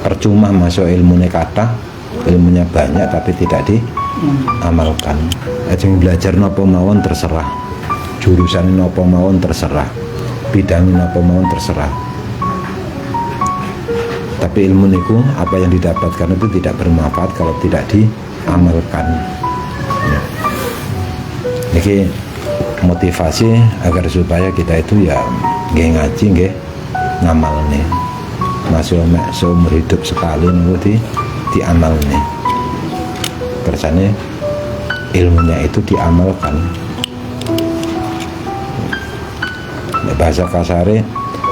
percuma masuk ilmunya kata, ilmunya banyak tapi tidak diamalkan. Ajeng belajar nopo mawon terserah, jurusan nopo mawon terserah, bidang nopo mawon terserah, tapi ilmu niku apa yang didapatkan itu tidak bermanfaat kalau tidak diamalkan. Jadi motivasi agar supaya kita itu ya nggih ngaji nggih ngamalne. Masih seumur hidup sekali niku diamalne. Kersane ilmunya itu diamalkan. Bahasa kasare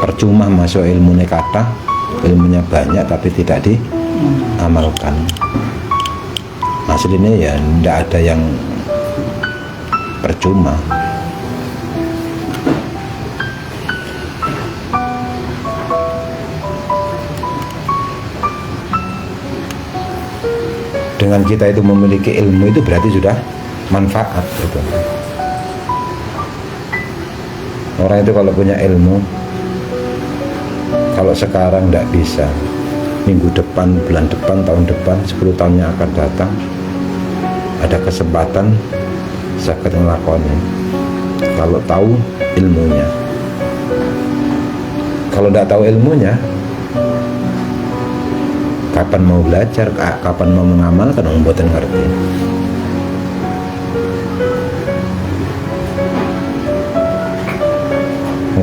percuma masuk ilmunya kata, ilmunya banyak tapi tidak diamalkan. Aslinya ya tidak ada yang percuma. Dengan kita itu memiliki ilmu itu berarti sudah manfaat gitu. Orang itu kalau punya ilmu, kalau sekarang tidak bisa, minggu depan, bulan depan, tahun depan, 10 tahun yang akan datang, ada kesempatan sakit ngelakoni kalau tahu ilmunya. Kalau tidak tahu ilmunya, kapan mau belajar, kapan mau mengamalkan, mboten ngerti.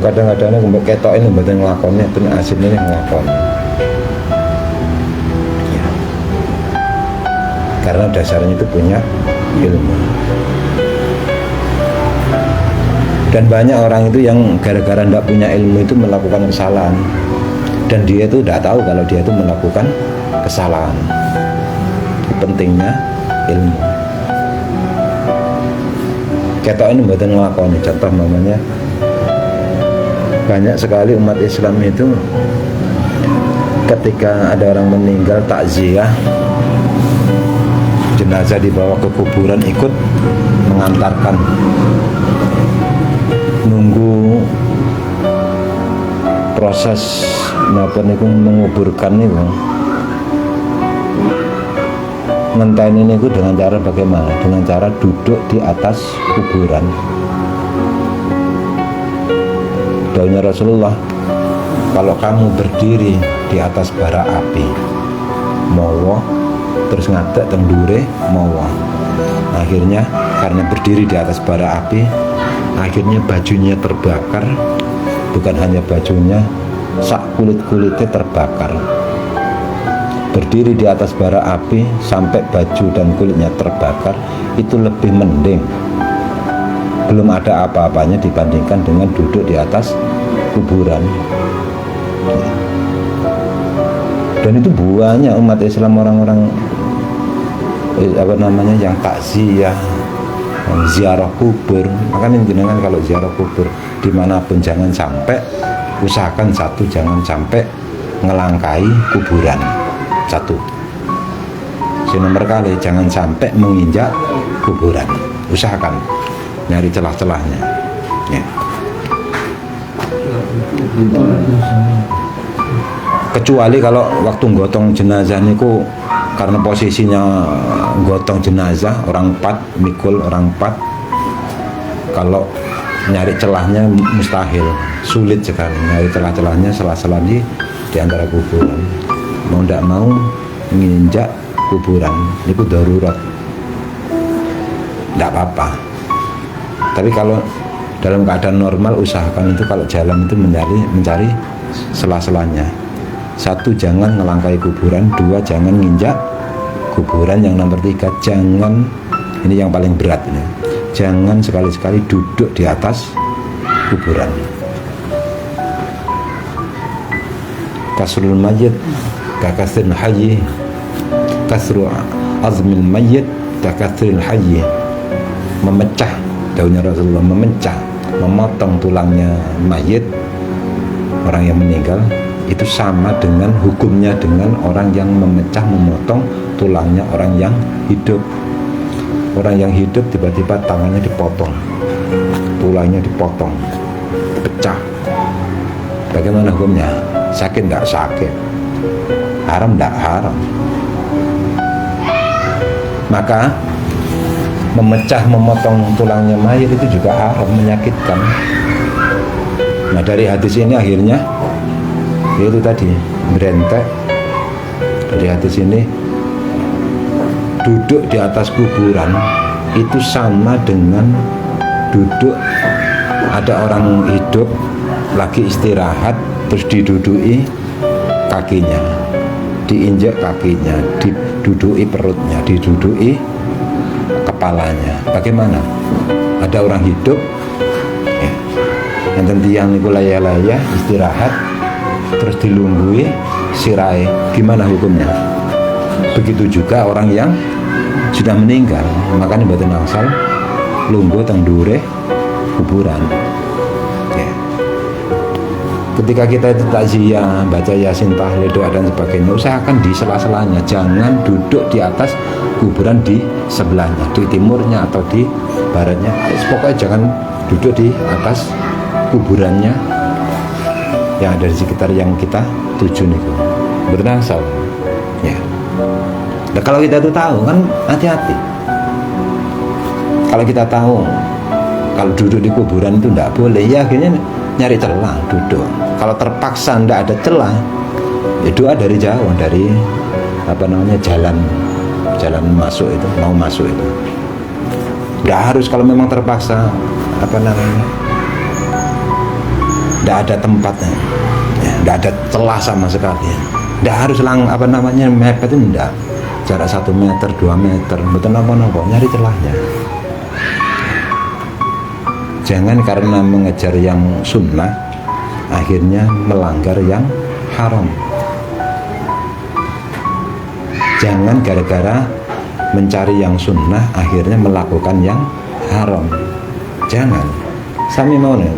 Kadang-kadang ketok ini mboten ngelakoni, pun aslinya ngelakoni. Ya. Karena dasarnya itu punya ilmu. Dan banyak orang itu yang gara-gara tidak punya ilmu itu melakukan kesalahan, dan dia itu tidak tahu kalau dia itu melakukan kesalahan. Pentingnya ilmu. Ketok ini mboten nglakoni. Contoh namanya, banyak sekali umat Islam itu ketika ada orang meninggal takziah, jenazah dibawa ke kuburan, ikut mengantarkan, nunggu proses napa niku menguburkan niku. Ngenteni niku dengan cara bagaimana? Dengan cara duduk di atas kuburan. Dawuhnya Rasulullah, kalau kamu berdiri di atas bara api, mawa, terus ngadeg teng ndure mawa. Akhirnya karena berdiri di atas bara api, akhirnya bajunya terbakar. Bukan hanya bajunya, sak kulit-kulitnya terbakar. Berdiri di atas bara api sampai baju dan kulitnya terbakar, itu lebih mending. Belum ada apa-apanya dibandingkan dengan duduk di atas kuburan. Dan itu banyak umat Islam, orang-orang yang takziah, yang ziarah kubur. Makanya jenengan kalau ziarah kubur dimanapun jangan sampai, usahakan satu, jangan sampai ngelangkai kuburan. Satu. Nomor kali jangan sampai menginjak kuburan. Usahakan nyari celah-celahnya. Ya. Kecuali kalau waktu gotong jenazah niku, karena posisinya gotong jenazah orang 4, mikul orang 4, kalau nyari celahnya mustahil, sulit sekali nyari celah-celahnya, sela-sela di antara kuburan. Mau tidak mau menginjak kuburan itu darurat, tidak apa-apa. Tapi kalau dalam keadaan normal, usahakan itu kalau jalan itu mencari sela-selanya. Satu, jangan ngelangkai kuburan. Dua, jangan nginjak kuburan. Yang nomor 3, jangan, ini yang paling berat ini, jangan sekali-sekali duduk di atas kuburan. Kasrul mayyit kakasril hayy, kasru azmil mayyit kakasril hayy. Memecah, daunnya Rasulullah, memecah, memotong tulangnya mayit, orang yang meninggal, itu sama dengan hukumnya dengan orang yang memecah, memotong tulangnya orang yang hidup. Orang yang hidup tiba-tiba tangannya dipotong, tulangnya dipotong, pecah. Bagaimana hukumnya? Sakit nggak? Sakit. haram? Tidak haram. Maka memotong tulangnya mayit itu juga haram, menyakitkan. Nah, dari hadis ini akhirnya yaitu tadi berentek. Dari hadis ini, duduk di atas kuburan itu sama dengan duduk, ada orang hidup lagi istirahat terus diduduki kakinya, diinjak kakinya, diduduki perutnya, diduduki kepalanya. Bagaimana? Ada orang hidup ya, yang tentiang niku laya-laya istirahat terus dilunggui sirai, gimana hukumnya? Begitu juga orang yang sudah meninggal, makanya mboten angsal lungguh teng ndure kuburan ya. Ketika kita itu takziah, baca yasin, tahlil, doa dan sebagainya, usahakan di sela-selanya, jangan duduk di atas kuburan di sebelahnya, di timurnya atau di baratnya. Pokoknya jangan duduk di atas kuburannya yang ada di sekitar yang kita tuju nih, bernasal ya. Nah, kalau kita tuh tahu kan hati-hati. Kalau kita tahu kalau duduk di kuburan itu tidak boleh, ya akhirnya nyari celah duduk. Kalau terpaksa tidak ada celah, ya doa dari jauh, dari jalan masuk itu, mau masuk itu. Tidak harus kalau memang terpaksa tidak ada tempatnya, tidak ada celah sama sekali. Tidak harus mepet itu, tidak. Jarak 1 meter, 2 meter, betul nopo-nopo, nyari celahnya. Jangan karena mengejar yang sunnah akhirnya melanggar yang haram. Jangan gara-gara mencari yang sunnah akhirnya melakukan yang haram. Jangan. Sami mau nih.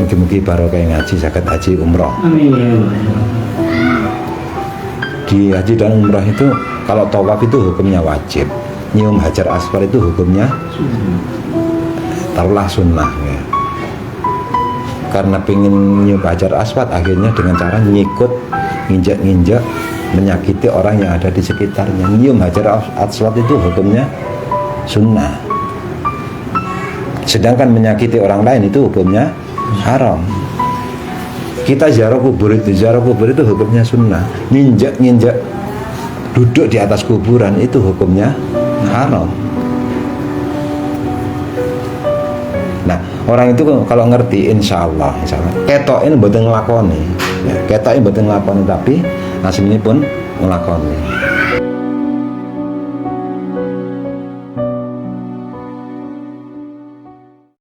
Mungkin barokah ngaji, zakat haji, umroh. Amin. Di haji dan umroh itu kalau tawaf itu hukumnya wajib, nyium hajar aswad itu hukumnya taruhlah sunnah ya. Karena pengen nyium hajar aswad, akhirnya dengan cara nyikut, nginjak-nginjak, menyakiti orang yang ada di sekitarnya. Nyium hajar aswad itu hukumnya sunnah, sedangkan menyakiti orang lain itu hukumnya haram. Kita ziarah kubur itu hukumnya sunnah. Nginjak duduk di atas kuburan itu hukumnya haram. Nah, orang itu kalau ngerti, insya Allah ketok ini mboten nglakoni ya, ketok ini mboten nglakoni, tapi aslinya pun nglakoni.